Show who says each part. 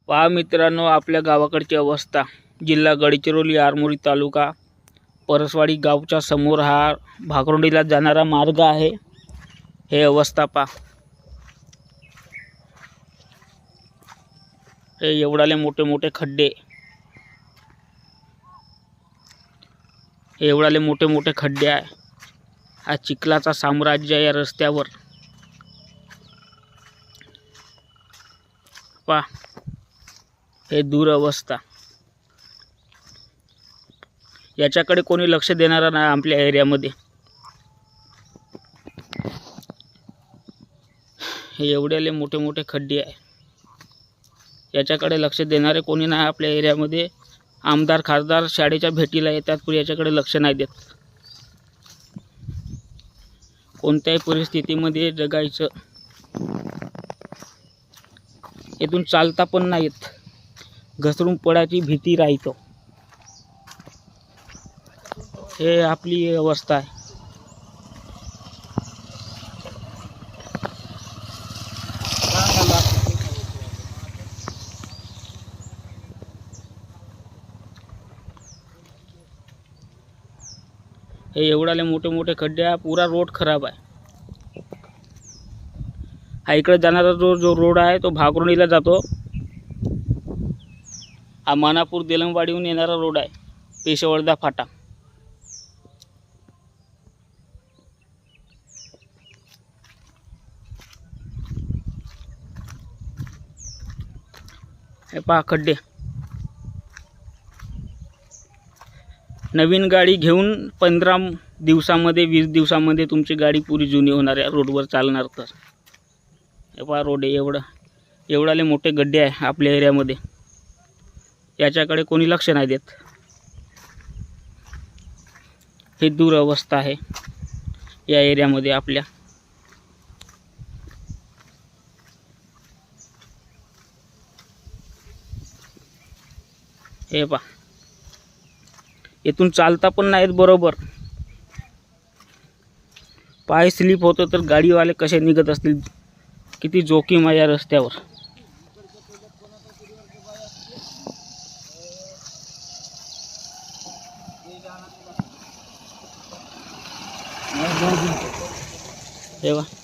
Speaker 1: पहा मित्रांनो, आपल्या गावाकडची अवस्था. जिल्हा गडचिरोली, आरमोरी तालुका, परसवाडी गावच्या समोर हा भाकरोंडीला जाणारा मार्ग आहे. हे अवस्था पहा. हे एवढाले मोठे मोठे खड्डे, हे एवढाले मोठे मोठे खड्डे आहे. हा चिखलाचा साम्राज्य या रस्त्यावर. पहा, हे दुरवस्था. याच्याकडे कोणी लक्ष देणारा नाही आपल्या एरियामध्ये. हे एवढेले मोठे मोठे खड्डे आहे. याच्याकडे लक्ष देणारे कोणी नाही आपल्या एरियामध्ये. आमदार खासदार शाळेच्या भेटीला येतात, पण याच्याकडे लक्ष नाही देत. कोणत्याही परिस्थितीमध्ये जगायचं. इथून चालता पण नाही येत, घसरून पडायची भीती राहतो. हे आपली अवस्था आहे. हे एवढाले मोठे मोठे खड्डे आहे. पुरा रोड खराब आहे. हा इकडे जाणारा जो रोड आहे तो भाकरोंडीला जातो. हा मानापूर देलंगवाडीहून येणारा रोड आहे, पेशवर्धा फाटा. हे पहा खड्डे. नवीन गाडी घेऊन 15 दिवसामध्ये 20 दिवसामध्ये तुमची गाडी पुरी जुनी होणार आहे रोडवर चालणार तर. हे पहा रोड एवढाले मोठे गड्डे आहे आपल्या एरियामध्ये. याच्याकडे कोणी लक्ष नाही देत. ही दुरवस्था आहे या एरियामध्ये आपल्या. हे पहा, इथून चालता पण नाहीत बरोबर. पाय स्लिप होतं तर गाडीवाले कसे निघत असतील. किती जोखीम आहे या रस्त्यावर. हे बघा.